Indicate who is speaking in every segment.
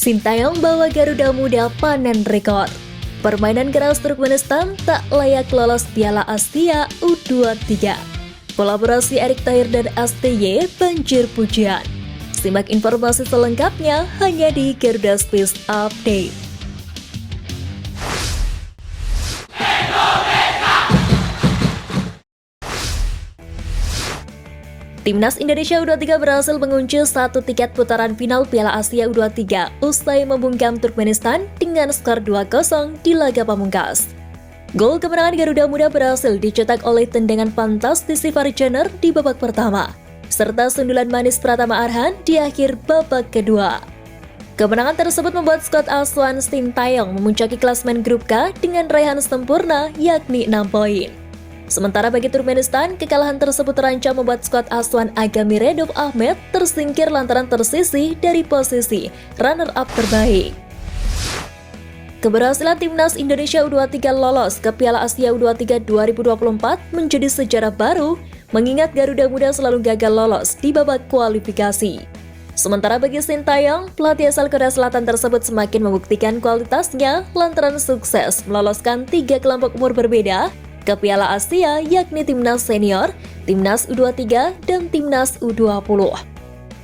Speaker 1: Sintayong bawa Garuda Muda panen rekor. Permainan keras Turkmenistan tak layak lolos Piala Asia U23. Kolaborasi Erick Thohir dan STY banjir pujian. Simak informasi selengkapnya hanya di Garuda Space Update. Timnas Indonesia U23 berhasil mengunci satu tiket putaran final Piala Asia U23 usai membungkam Turkmenistan dengan skor 2-0 di laga pamungkas. Gol kemenangan Garuda Muda berhasil dicetak oleh tendangan fantastis Farjaner di babak pertama, serta sundulan manis Pratama Arhan di akhir babak kedua. Kemenangan tersebut membuat skuad asuhan Sintayong memuncaki klasmen grup K dengan raihan sempurna yakni 6 poin. Sementara bagi Turkmenistan, kekalahan tersebut terancam membuat skuad asuhan Agami Redov Ahmed tersingkir lantaran tersisih dari posisi runner-up terbaik. Keberhasilan Timnas Indonesia U23 lolos ke Piala Asia U23 2024 menjadi sejarah baru, mengingat Garuda Muda selalu gagal lolos di babak kualifikasi. Sementara bagi Sintayong, pelatih asal Korea Selatan tersebut semakin membuktikan kualitasnya lantaran sukses meloloskan 3 kelompok umur berbeda ke Piala Asia, yakni Timnas Senior, Timnas U23, dan Timnas U20.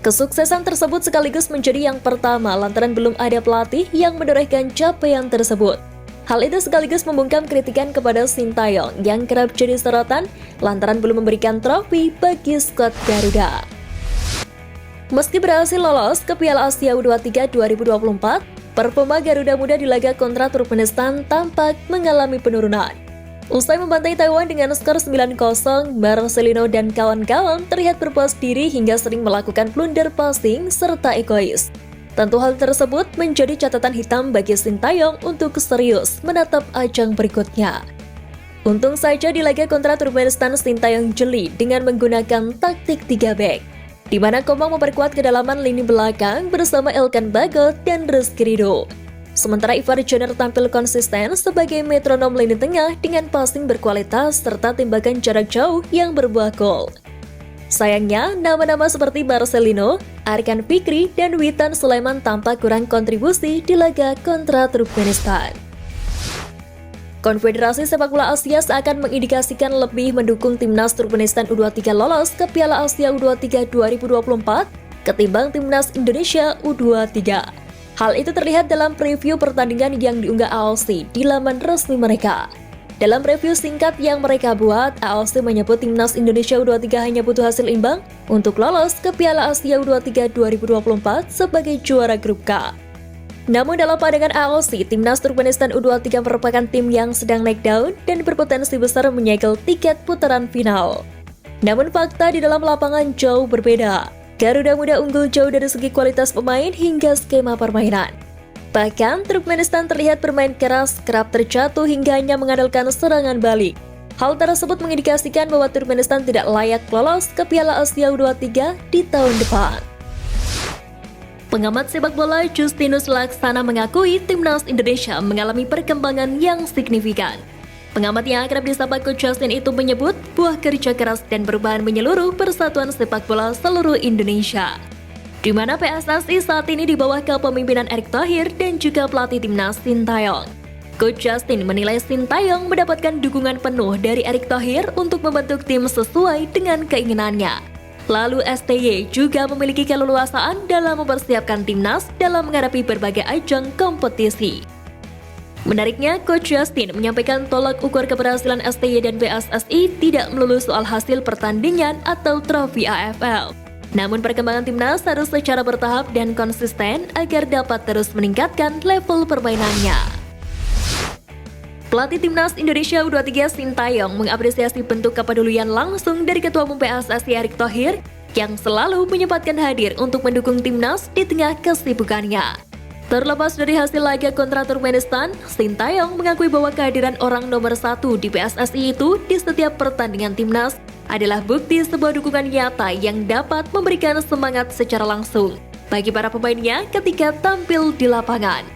Speaker 1: Kesuksesan tersebut sekaligus menjadi yang pertama lantaran belum ada pelatih yang menorehkan capaian tersebut. Hal itu sekaligus membungkam kritikan kepada Sintayong yang kerap jadi sorotan lantaran belum memberikan trofi bagi skuad Garuda. Meski berhasil lolos ke Piala Asia U23 2024, performa Garuda Muda di laga kontra Turkmenistan tampak mengalami penurunan. Usai membantai Taiwan dengan skor 9-0, Marcelino dan kawan-kawan terlihat berpuas diri hingga sering melakukan blunder passing serta egois. Tentu hal tersebut menjadi catatan hitam bagi Sintayong untuk serius menatap ajang berikutnya. Untung saja di laga kontra Turkmenistan, Sintayong jeli dengan menggunakan taktik 3 back, di mana Komang memperkuat kedalaman lini belakang bersama Elkan Bagot dan Rizky Ridho. Sementara Farjaner tampil konsisten sebagai metronom lini tengah dengan passing berkualitas serta tembakan jarak jauh yang berbuah gol. Sayangnya, nama-nama seperti Marcelino, Arkan Fikri, dan Witan Sulaiman tampak kurang kontribusi di laga kontra Turkmenistan. Konfederasi Sepak Bola Asia seakan mengindikasikan lebih mendukung Timnas Turkmenistan U23 lolos ke Piala Asia U23 2024 ketimbang Timnas Indonesia U23. Hal itu terlihat dalam preview pertandingan yang diunggah AOC di laman resmi mereka. Dalam review singkat yang mereka buat, AOC menyebut Timnas Indonesia U23 hanya butuh hasil imbang untuk lolos ke Piala Asia U23 2024 sebagai juara grup K. Namun dalam pandangan AOC, Timnas Turkmenistan U23 merupakan tim yang sedang naik daun dan berpotensi besar menyegel tiket putaran final. Namun fakta di dalam lapangan jauh berbeda. Garuda Muda unggul jauh dari segi kualitas pemain hingga skema permainan. Bahkan, Turkmenistan terlihat bermain keras, kerap terjatuh hingga hanya mengandalkan serangan balik. Hal tersebut mengindikasikan bahwa Turkmenistan tidak layak lolos ke Piala Asia U23 di tahun depan. Pengamat sepak bola Justinus Laksana mengakui Timnas Indonesia mengalami perkembangan yang signifikan. Pengamat yang akrab disapa Coach Justin itu menyebut buah kerja keras dan perubahan menyeluruh Persatuan Sepak Bola seluruh Indonesia, di mana PSSI saat ini di bawah kepemimpinan Erick Thohir dan juga pelatih Timnas Sintayong. Coach Justin menilai Sintayong mendapatkan dukungan penuh dari Erick Thohir untuk membentuk tim sesuai dengan keinginannya. Lalu STY juga memiliki keleluasaan dalam mempersiapkan timnas dalam menghadapi berbagai ajang kompetisi. Menariknya, Coach Justin menyampaikan tolak ukur keberhasilan STY dan PSSI tidak melulu soal hasil pertandingan atau trofi AFL. Namun perkembangan timnas harus secara bertahap dan konsisten agar dapat terus meningkatkan level permainannya. Pelatih Timnas Indonesia U23 Sintayong mengapresiasi bentuk kepedulian langsung dari Ketua Umum PSSI Erick Thohir yang selalu menyempatkan hadir untuk mendukung timnas di tengah kesibukannya. Terlepas dari hasil laga kontra Turkmenistan, Sintayong mengakui bahwa kehadiran orang nomor 1 di PSSI itu di setiap pertandingan timnas adalah bukti sebuah dukungan nyata yang dapat memberikan semangat secara langsung bagi para pemainnya ketika tampil di lapangan.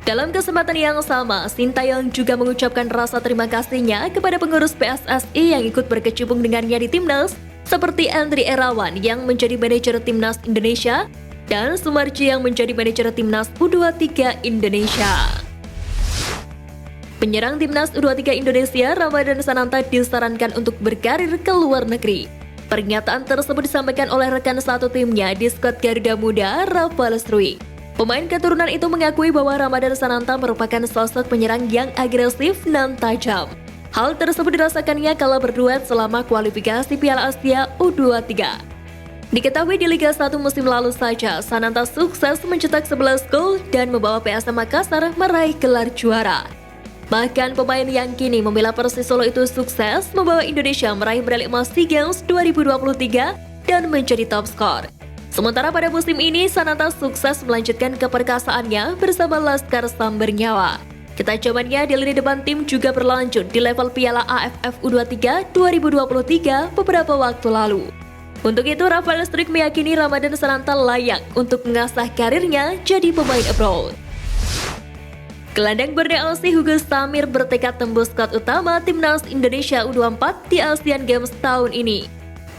Speaker 1: Dalam kesempatan yang sama, Sintayong juga mengucapkan rasa terima kasihnya kepada pengurus PSSI yang ikut berkecimpung dengannya di timnas, seperti Andri Erawan yang menjadi manajer Timnas Indonesia, dan Sumarji yang menjadi manajer timnas U23 Indonesia. Penyerang timnas U23 Indonesia, Ramadhan Sananta, disarankan untuk berkarir ke luar negeri. Pernyataan tersebut disampaikan oleh rekan satu timnya di skuad Garuda Muda, Rafael Struik. Pemain keturunan itu mengakui bahwa Ramadhan Sananta merupakan sosok penyerang yang agresif dan tajam. Hal tersebut dirasakannya kala berduet selama kualifikasi Piala Asia U23. Diketahui di Liga 1 musim lalu saja, Sananta sukses mencetak 11 gol dan membawa PSM Makassar meraih gelar juara. Bahkan pemain yang kini membela Persis Solo itu sukses membawa Indonesia meraih medali emas SEA Games 2023 dan menjadi top skor. Sementara pada musim ini, Sananta sukses melanjutkan keperkasaannya bersama Laskar Samber Nyawa. Ketajamannya di lini depan tim juga berlanjut di level Piala AFF U23 2023 beberapa waktu lalu. Untuk itu, Rafael Struik meyakini Ramadhan Sananta layak untuk mengasah karirnya jadi pemain abroad. Gelandang Borneo FC Hugo Samir bertekad tembus skuad utama timnas Indonesia U24 di Asian Games tahun ini.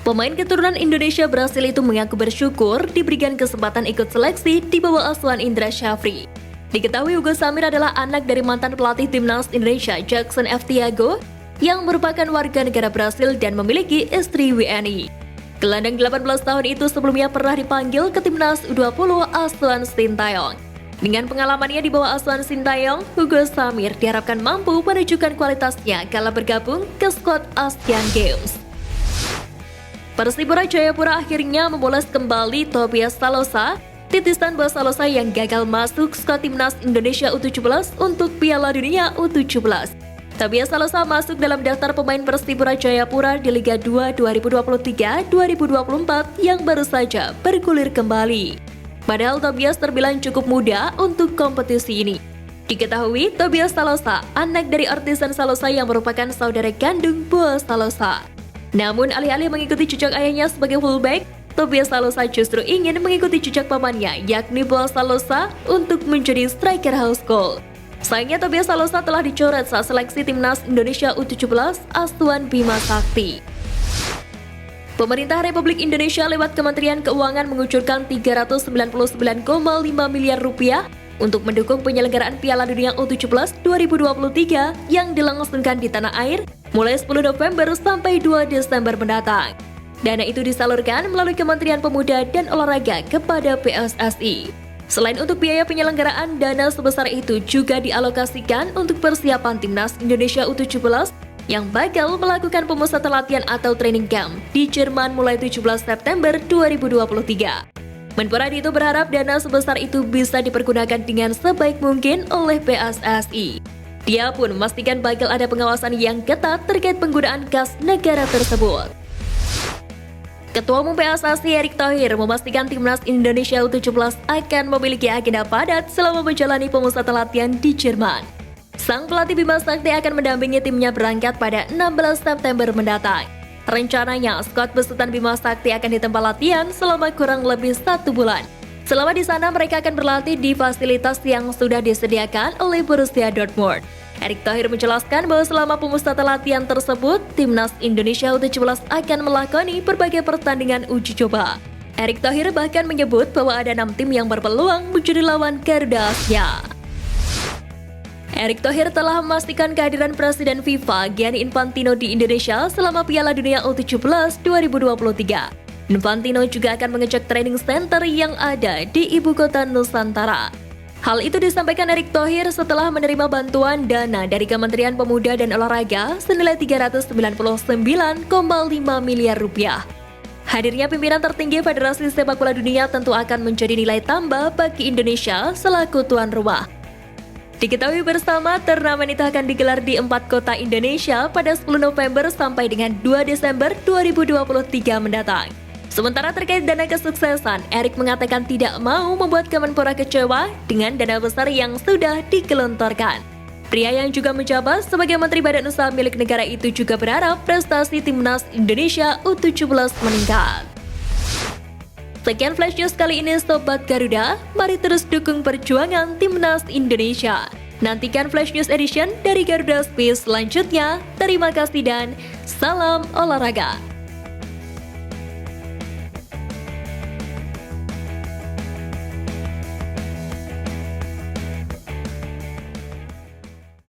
Speaker 1: Pemain keturunan Indonesia Brasil itu mengaku bersyukur diberikan kesempatan ikut seleksi di bawah asuhan Indra Syafri. Diketahui Hugo Samir adalah anak dari mantan pelatih timnas Indonesia Jackson F. Tiago yang merupakan warga negara Brasil dan memiliki istri WNI. Gelandang 18 tahun itu sebelumnya pernah dipanggil ke timnas U20 asuhan Sintayong. Dengan pengalamannya di bawah asuhan Sintayong, Hugo Samir diharapkan mampu menunjukkan kualitasnya kala bergabung ke skuad Asian Games. Persipura Jayapura akhirnya memoles kembali Tobias Salosa, titisan Bos Salosa yang gagal masuk skuad timnas Indonesia U17 untuk Piala Dunia U17. Tobias Salosa masuk dalam daftar pemain Persipura Jayapura di Liga 2 2023-2024 yang baru saja bergulir kembali. Padahal Tobias terbilang cukup muda untuk kompetisi ini. Diketahui Tobias Salosa anak dari Artisan Salosa yang merupakan saudara kandung Boaz Salosa. Namun alih-alih mengikuti jejak ayahnya sebagai fullback, Tobias Salosa justru ingin mengikuti jejak pamannya yakni Boaz Salosa untuk menjadi striker house goal. Sayangnya Tobias Salosa telah dicoret saat seleksi timnas Indonesia U17 asuhan Bima Sakti. Pemerintah Republik Indonesia lewat Kementerian Keuangan mengucurkan 399,5 miliar rupiah untuk mendukung penyelenggaraan Piala Dunia U17 2023 yang dilangsungkan di tanah air mulai 10 November sampai 2 Desember mendatang. Dana itu disalurkan melalui Kementerian Pemuda dan Olahraga kepada PSSI. Selain untuk biaya penyelenggaraan, dana sebesar itu juga dialokasikan untuk persiapan timnas Indonesia U17 yang bakal melakukan pemusatan latihan atau training camp di Jerman mulai 17 September 2023. Menpora itu berharap dana sebesar itu bisa dipergunakan dengan sebaik mungkin oleh PSSI. Dia pun memastikan bakal ada pengawasan yang ketat terkait penggunaan kas negara tersebut. Ketua Umum PSSI Erick Thohir memastikan timnas Indonesia U17 akan memiliki agenda padat selama menjalani pemusatan latihan di Jerman. Sang pelatih Bima Sakti akan mendampingi timnya berangkat pada 16 September mendatang. Rencananya, skuad besutan Bima Sakti akan ditempat latihan selama kurang lebih 1 bulan. Selama di sana, mereka akan berlatih di fasilitas yang sudah disediakan oleh Borussia Dortmund. Erick Thohir menjelaskan bahwa selama pemusatan latihan tersebut, timnas Indonesia U17 akan melakoni berbagai pertandingan uji coba. Erick Thohir bahkan menyebut bahwa ada 6 tim yang berpeluang menjadi lawan Garuda Asia. Erick Thohir telah memastikan kehadiran Presiden FIFA Gianni Infantino di Indonesia selama Piala Dunia U17 2023. Infantino juga akan mengecek training center yang ada di ibu kota Nusantara. Hal itu disampaikan Erick Thohir setelah menerima bantuan dana dari Kementerian Pemuda dan Olahraga senilai 399,5 miliar rupiah. Hadirnya pimpinan tertinggi Federasi Sepak Bola Dunia tentu akan menjadi nilai tambah bagi Indonesia selaku tuan rumah. Diketahui bersama, turnamen itu akan digelar di 4 kota Indonesia pada 10 November sampai dengan 2 Desember 2023 mendatang. Sementara terkait dana kesuksesan, Erick mengatakan tidak mau membuat Kemenpora kecewa dengan dana besar yang sudah digelontorkan. Pria yang juga menjabat sebagai Menteri Badan Usaha milik negara itu juga berharap prestasi timnas Indonesia U17 meningkat. Sekian Flash News kali ini Sobat Garuda, mari terus dukung perjuangan timnas Indonesia. Nantikan Flash News Edition dari Garuda Space selanjutnya. Terima kasih dan salam olahraga.